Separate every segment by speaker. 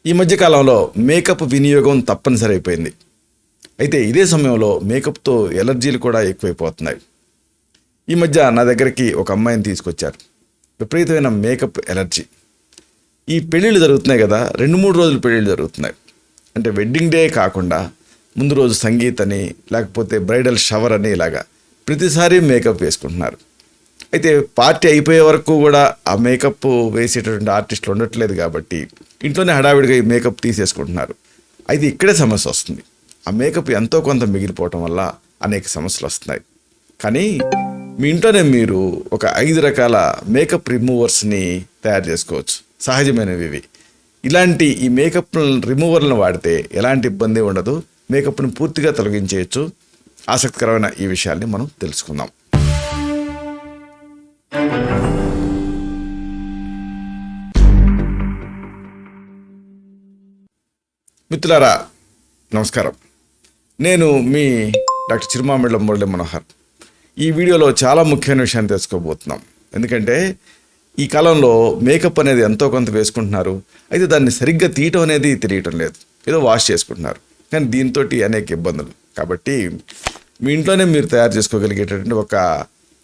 Speaker 1: ఈ మధ్య కాలంలో మేకప్ వినియోగం తప్పనిసరి అయిపోయింది. అయితే ఇదే సమయంలో మేకప్తో ఎలర్జీలు కూడా ఎక్కువైపోతున్నాయి. ఈ మధ్య నా దగ్గరికి ఒక అమ్మాయిని తీసుకొచ్చారు. విపరీతమైన మేకప్ ఎలర్జీ. ఈ పెళ్ళిళ్ళు జరుగుతున్నాయి కదా, 2-3 రోజులు పెళ్ళిళ్ళు జరుగుతున్నాయి. అంటే వెడ్డింగ్ డే కాకుండా ముందు రోజు సంగీత్ అని, లేకపోతే బ్రైడల్ షవర్ అని, ఇలాగా ప్రతిసారి మేకప్ వేసుకుంటున్నారు. అయితే పార్టీ అయిపోయే వరకు కూడా ఆ మేకప్ వేసేటటువంటి ఆర్టిస్టులు ఉండట్లేదు కాబట్టి ఇంట్లోనే హడావిడిగా ఈ మేకప్ తీసేసుకుంటున్నారు. అయితే ఇక్కడే సమస్య వస్తుంది. ఆ మేకప్ ఎంతో కొంత మిగిలిపోవటం వల్ల అనేక సమస్యలు వస్తున్నాయి. కానీ మీ ఇంట్లోనే మీరు ఒక 5 రకాల మేకప్ రిమూవర్స్ని తయారు చేసుకోవచ్చు. సహజమైనవి ఇవి. ఇలాంటి ఈ మేకప్ రిమూవర్లను వాడితే ఎలాంటి ఇబ్బంది ఉండదు. మేకప్ని పూర్తిగా తొలగించేయచ్చు. ఆసక్తికరమైన ఈ విషయాల్ని మనం తెలుసుకుందాం. మిత్రులారా, నమస్కారం. నేను మీ డాక్టర్ చిరుమామిళ్ళ మురళి మనోహర్. ఈ వీడియోలో చాలా ముఖ్యమైన విషయాన్ని తెలుసుకోబోతున్నాం. ఎందుకంటే ఈ కాలంలో మేకప్ అనేది ఎంతో కొంత వేసుకుంటున్నారు. అయితే దాన్ని సరిగ్గా తీయటం అనేది తెలియటం లేదు. ఏదో వాష్ చేసుకుంటున్నారు. కానీ దీంతో అనేక ఇబ్బందులు. కాబట్టి మీ ఇంట్లోనే మీరు తయారు చేసుకోగలిగేటటువంటి ఒక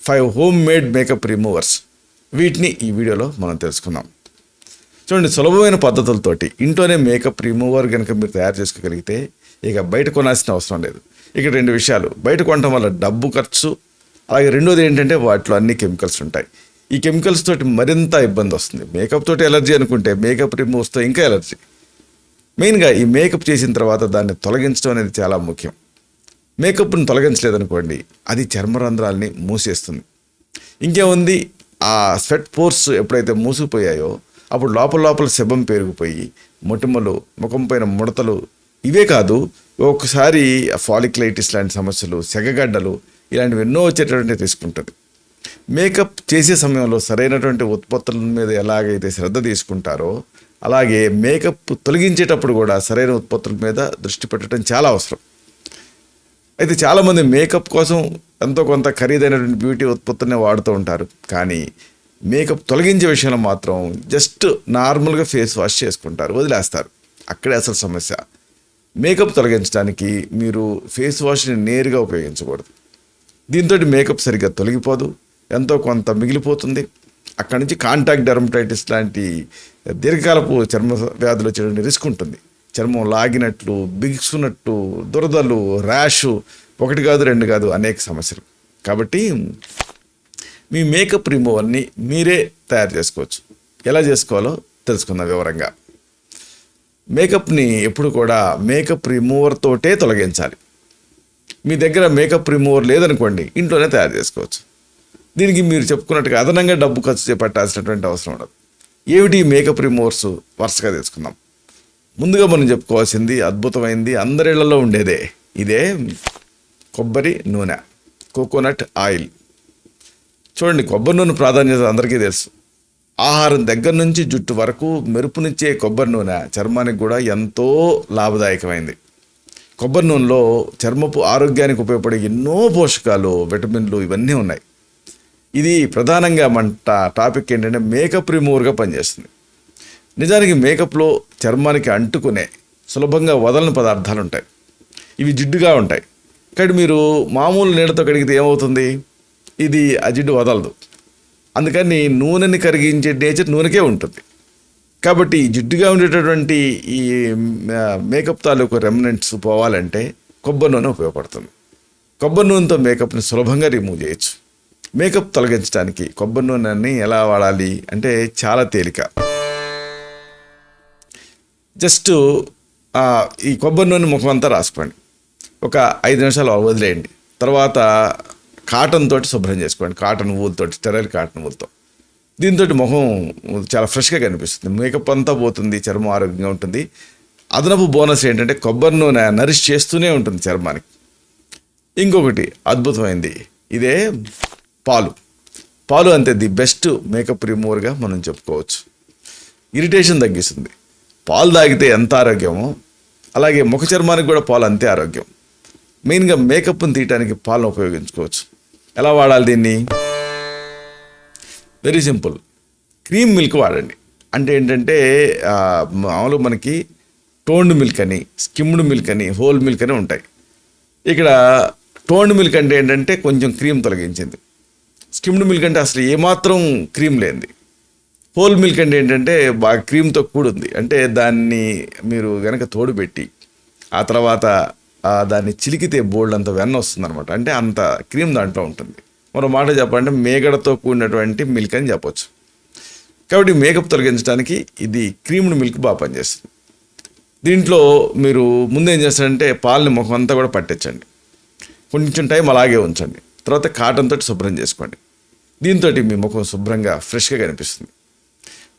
Speaker 1: 5 హోమ్ మేడ్ మేకప్ రిమూవర్స్, వీటిని ఈ వీడియోలో మనం తెలుసుకుందాం. చూడండి, సులభమైన పద్ధతులతోటి ఇంట్లోనే మేకప్ రిమూవర్ కనుక మీరు తయారు చేసుకోగలిగితే ఇక బయట కొనాల్సిన అవసరం లేదు. ఇక్కడ 2 విషయాలు. బయట కొనడం వల్ల డబ్బు ఖర్చు, అలాగే రెండోది ఏంటంటే వాటిలో అన్ని కెమికల్స్ ఉంటాయి. ఈ కెమికల్స్ తోటి మరింత ఇబ్బంది వస్తుంది. మేకప్ తోటి ఎలర్జీ అనుకుంటే మేకప్ రిమూవ్స్తో ఇంకా ఎలర్జీ. మెయిన్గా ఈ మేకప్ చేసిన తర్వాత దాన్ని తొలగించడం అనేది చాలా ముఖ్యం. మేకప్ని తొలగించలేదనుకోండి, అది చర్మరంధ్రాలని మూసేస్తుంది. ఇంకేముంది, ఆ స్వెట్ పోర్స్ ఎప్పుడైతే మూసిపోయాయో అప్పుడు లోపల శబం పెరిగిపోయి మొటిమలు, ముఖం పైన ముడతలు, ఇవే కాదు ఒక్కసారి ఫాలిక్లైటిస్ లాంటి సమస్యలు, సెగగడ్డలు, ఇలాంటివి ఎన్నో వచ్చేటటువంటి రిస్క్ ఉంటుంది. మేకప్ చేసే సమయంలో సరైనటువంటి ఉత్పత్తుల మీద ఎలాగైతే శ్రద్ధ తీసుకుంటారో అలాగే మేకప్ తొలగించేటప్పుడు కూడా సరైన ఉత్పత్తుల మీద దృష్టి పెట్టడం చాలా అవసరం. అయితే చాలామంది మేకప్ కోసం ఎంతో కొంత ఖరీదైనటువంటి బ్యూటీ ఉత్పత్తులనే వాడుతూ ఉంటారు. కానీ మేకప్ తొలగించే విషయంలో మాత్రం జస్ట్ నార్మల్గా ఫేస్ వాష్ చేసుకుంటారు, వదిలేస్తారు. అక్కడే అసలు సమస్య. మేకప్ తొలగించడానికి మీరు ఫేస్ వాష్ని నేరుగా ఉపయోగించకూడదు. దీంతో మేకప్ సరిగ్గా తొలగిపోదు, ఎంతో కొంత మిగిలిపోతుంది. అక్కడి నుంచి కాంటాక్ట్ డెర్మటైటిస్ లాంటి దీర్ఘకాలపు చర్మ వ్యాధులు వచ్చేటువంటి రిస్క్ ఉంటుంది. చర్మం లాగినట్లు, బిగుసున్నట్టు, దురదలు, ర్యాషు, 1 కాదు 2 కాదు అనేక సమస్యలు. కాబట్టి మీ మేకప్ రిమూవర్ని మీరే తయారు చేసుకోవచ్చు. ఎలా చేసుకోవాలో తెలుసుకుందాం వివరంగా. మేకప్ని ఎప్పుడు కూడా మేకప్ రిమూవర్ తోటే తొలగించాలి. మీ దగ్గర మేకప్ రిమూవర్ లేదనుకోండి, ఇంట్లోనే తయారు చేసుకోవచ్చు. దీనికి మీరు చెప్పుకున్నట్టుగా అదనంగా డబ్బు ఖర్చు పెట్టాల్సినటువంటి అవసరం ఉండదు. ఏమిటి మేకప్ రిమూవర్స్ వరుసగా తెలుసుకుందాం. ముందుగా మనం చెప్పుకోవాల్సింది అద్భుతమైంది, అందరిళ్లలో ఉండేదే. ఇదే కొబ్బరి నూనె, కోకోనట్ ఆయిల్. చూడండి, కొబ్బరి నూనె ప్రాధాన్యత అందరికీ తెలుసు. ఆహారం దగ్గర నుంచి జుట్టు వరకు మెరుపునిచ్చే కొబ్బరి నూనె చర్మానికి కూడా ఎంతో లాభదాయకమైంది. కొబ్బరి నూనెలో చర్మపు ఆరోగ్యానికి ఉపయోగపడే ఎన్నో పోషకాలు, విటమిన్లు ఇవన్నీ ఉన్నాయి. ఇది ప్రధానంగా మన టాపిక్ ఏంటంటే మేకప్ రిమూవర్గా పనిచేస్తుంది. నిజానికి మేకప్లో చర్మానికి అంటుకునే సులభంగా వదలని పదార్థాలు ఉంటాయి. ఇవి జిడ్డుగా ఉంటాయి. కానీ మీరు మామూలు నీళ్ళతో కడిగితే ఏమవుతుంది, ఇది ఆ జిడ్డు వదలదు. అందుకని నూనెని కరిగించే నేచర్ నూనెకే ఉంటుంది. కాబట్టి జిడ్డుగా ఉండేటటువంటి ఈ మేకప్ తాలూకు రెమినెంట్స్ పోవాలంటే కొబ్బరి నూనె ఉపయోగపడుతుంది. కొబ్బరి నూనెతో మేకప్ని సులభంగా రిమూవ్ చేయొచ్చు. మేకప్ తొలగించడానికి కొబ్బరి నూనెని ఎలా వాడాలి అంటే చాలా తేలిక. జస్ట్ ఈ కొబ్బరి నూనె ముఖం అంతా రాసుకోండి. ఒక 5 నిమిషాలు వదిలేయండి. తర్వాత కాటన్ తోటి శుభ్రం చేసుకోండి. కాటన్ ఊలుతోటి, స్టెరైల్ కాటన్ ఊలుతో. దీంతో ముఖం చాలా ఫ్రెష్గా కనిపిస్తుంది. మేకప్ అంతా పోతుంది, చర్మం ఆరోగ్యంగా ఉంటుంది. అదనపు బోనస్ ఏంటంటే కొబ్బరి నూనె నరిష్ చేస్తూనే ఉంటుంది చర్మానికి. ఇంకొకటి అద్భుతమైంది, ఇదే పాలు అంతే ది బెస్ట్ మేకప్ రిమూవర్గా మనం చెప్పుకోవచ్చు. ఇరిటేషన్ తగ్గిస్తుంది. పాలు తాగితే ఎంత ఆరోగ్యమో అలాగే ముఖ చర్మానికి కూడా పాలు అంతే ఆరోగ్యం. మెయిన్గా మేకప్ని తీయడానికి పాలను ఉపయోగించుకోవచ్చు. ఎలా వాడాలి దీన్ని? Very simple. క్రీమ్ మిల్క్ వాడండి. అంటే ఏంటంటే మామూలుగా మనకి టోన్డ్ మిల్క్ అని, స్కిమ్డ్ మిల్క్ అని, హోల్ మిల్క్ అని ఉంటాయి. ఇక్కడ టోన్డ్ మిల్క్ అంటే ఏంటంటే కొంచెం క్రీమ్ తొలగించింది. స్కిమ్డ్ మిల్క్ అంటే అసలు ఏమాత్రం క్రీమ్ లేనిది. హోల్ మిల్క్ అంటే ఏంటంటే బాగా క్రీమ్తో కూడింది. అంటే దాన్ని మీరు కనుక తోడుపెట్టి ఆ తర్వాత దాన్ని చిలికితే బోల్డ్ అంత వెన్న వస్తుందన్నమాట. అంటే అంత క్రీమ్ దాంట్లో ఉంటుంది. మరో మాట చెప్పాలంటే మేగడతో కూడినటువంటి మిల్క్ అని చెప్పొచ్చు. కాబట్టి మేకప్ తొలగించడానికి ఇది క్రీమ్డ్ మిల్క్ బాగా పనిచేస్తుంది. దీంట్లో మీరు ముందేం చేస్తారంటే పాలని ముఖం అంతా కూడా పట్టించండి, కొంచెం టైం అలాగే ఉంచండి, తర్వాత కాటన్ తోటి శుభ్రం చేసుకోండి. దీంతో మీ ముఖం శుభ్రంగా ఫ్రెష్గా కనిపిస్తుంది.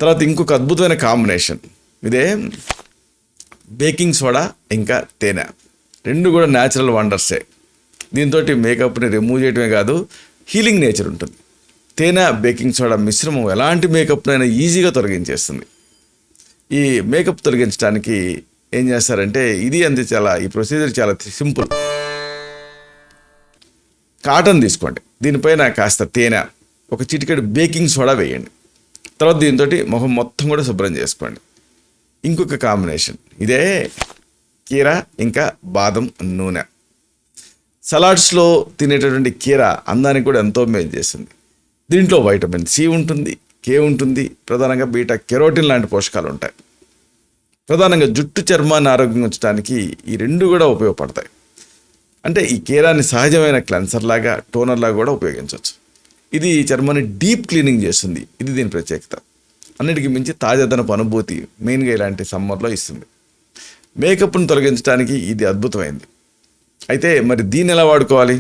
Speaker 1: తర్వాత ఇంకొక అద్భుతమైన కాంబినేషన్ ఇదే, బేకింగ్ సోడా ఇంకా తేనె, రెండు కూడా న్యాచురల్ వండర్సే. దీంతో మేకప్ని రిమూవ్ చేయడమే కాదు, హీలింగ్ నేచర్ ఉంటుంది. తేనె బేకింగ్ సోడా మిశ్రమం ఎలాంటి మేకప్నైనా ఈజీగా తొలగించేస్తుంది. ఈ మేకప్ తొలగించడానికి ఏం చేస్తారంటే ఈ ప్రొసీజర్ చాలా సింపుల్. కాటన్ తీసుకోండి, దీనిపైన కాస్త తేనె, ఒక చిటికెడు బేకింగ్ సోడా వేయండి. తర్వాత దీంతో మొహం మొత్తం కూడా శుభ్రం చేసుకోండి. ఇంకొక కాంబినేషన్ ఇదే, కీరా ఇంకా బాదం నూనె. సలాడ్స్లో తినేటటువంటి కీరా అందానికి కూడా ఎంతో మేలు చేస్తుంది. దీంట్లో వైటమిన్ సి ఉంటుంది, కే ఉంటుంది, ప్రధానంగా బీటా కెరోటిన్ లాంటి పోషకాలు ఉంటాయి. ప్రధానంగా జుట్టు చర్మాన్ని ఆరోగ్యంగా ఉంచడానికి ఈ రెండు కూడా ఉపయోగపడతాయి. అంటే ఈ కీరాని సహజమైన క్లెన్సర్ లాగా, టోనర్ లాగా కూడా ఉపయోగించవచ్చు. ఇది చర్మాన్ని డీప్ క్లీనింగ్ చేస్తుంది. ఇది దీని ప్రత్యేకత. అన్నిటికీ మించి తాజాదనపు అనుభూతి మెయిన్గా ఇలాంటి సమ్మర్లో ఇస్తుంది. మేకప్ను తొలగించడానికి ఇది అద్భుతమైంది. అయితే మరి దీన్ని ఎలా వాడుకోవాలి?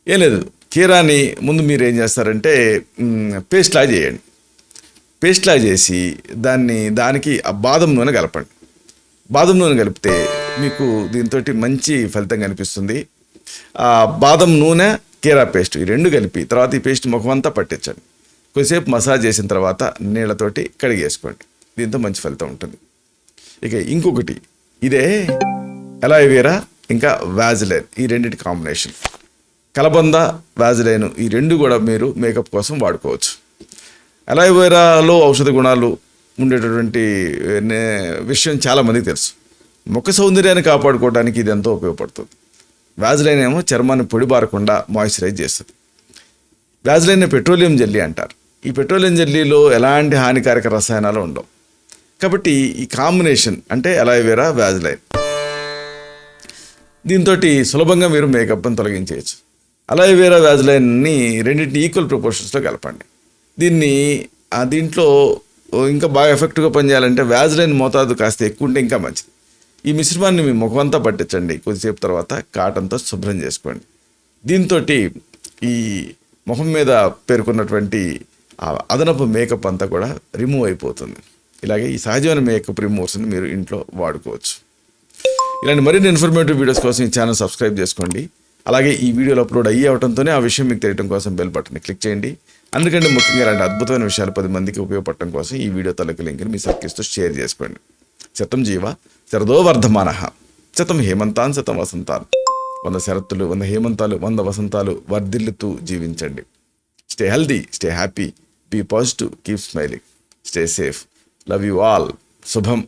Speaker 1: ఏం లేదు, కీరాని ముందు మీరు ఏం చేస్తారంటే పేస్ట్లా చేయండి. పేస్ట్లా చేసి దానికి ఆ బాదం నూనె కలపండి. బాదం నూనె కలిపితే మీకు దీంతో మంచి ఫలితం కనిపిస్తుంది. ఆ బాదం నూనె, కీరా పేస్ట్ ఈ రెండు కలిపి తర్వాత ఈ పేస్ట్ ముఖం అంతా పట్టించండి. కొద్దిసేపు మసాజ్ చేసిన తర్వాత నీళ్ళతోటి కడిగేసుకోండి. దీంతో మంచి ఫలితం ఉంటుంది. ఇక ఇంకొకటి ఇదే, అలోవెరా ఇంకా వాజిలైన్, ఈ రెండింటి కాంబినేషన్. కలబంద, వాజిలైన్ ఈ రెండు కూడా మీరు మేకప్ కోసం వాడుకోవచ్చు. అలోవెరాలో ఔషధ గుణాలు ఉండేటటువంటి విషయం చాలామందికి తెలుసు. ముఖ సౌందర్యాన్ని కాపాడుకోవడానికి ఇది ఎంతో ఉపయోగపడుతుంది. వాజిలైన్ ఏమో చర్మాన్ని పొడిబారకుండా మాయిశ్చరైజ్ చేస్తుంది. వాజిలైన్ పెట్రోలియం జెల్లీ అంటారు. ఈ పెట్రోలియం జెల్లీలో ఎలాంటి హానికారక రసాయనాలు ఉండవు. కాబట్టి ఈ కాంబినేషన్ అంటే అలోవెరా, వాజిలైన్, దీంతో సులభంగా మీరు మేకప్ని తొలగించేయచ్చు. అలోవెరా, వాజిలైన్ని రెండింటిని ఈక్వల్ ప్రపోర్షన్స్లో కలపండి. దీంట్లో ఇంకా బాగా ఎఫెక్టివ్గా పనిచేయాలంటే వాజిలైన్ మోతాదు కాస్త ఎక్కువ ఉంటే ఇంకా మంచిది. ఈ మిశ్రమాన్ని మీ ముఖమంతా పట్టించండి. కొద్దిసేపు తర్వాత కాటన్తో శుభ్రం చేసుకోండి. దీంతో ఈ ముఖం మీద పేర్కొన్నటువంటి అదనపు మేకప్ అంతా కూడా రిమూవ్ అయిపోతుంది. ఇలాగే ఈ సహజమైన మేకప్ రిమూవర్స్ని మీరు ఇంట్లో వాడుకోవచ్చు. ఇలాంటి మరిన్ని ఇన్ఫర్మేటివ్ వీడియోస్ కోసం ఈ ఛానల్ సబ్స్క్రైబ్ చేసుకోండి. అలాగే ఈ వీడియోలో అప్లోడ్ అవడంతోనే ఆ విషయం మీకు తెలియడం కోసం బెల్ బటన్ని క్లిక్ చేయండి. అందుకంటే ముఖ్యంగా ఇలాంటి అద్భుతమైన విషయాలు 10 మందికి ఉపయోగపడటం కోసం ఈ వీడియో తాలూకు లింక్ని మీ సర్కిల్స్తో షేర్ చేసుకోండి. శతం జీవ శరదో వర్ధమానః, శతం హేమంతాన్ శతం వసంతాన్. 100 శరత్తులు, 100 హేమంతాలు, 100 వసంతాలు వర్ధిల్లుతూ జీవించండి. Stay healthy, stay happy, be positive, keep smiling, stay safe. Love you all. శుభం.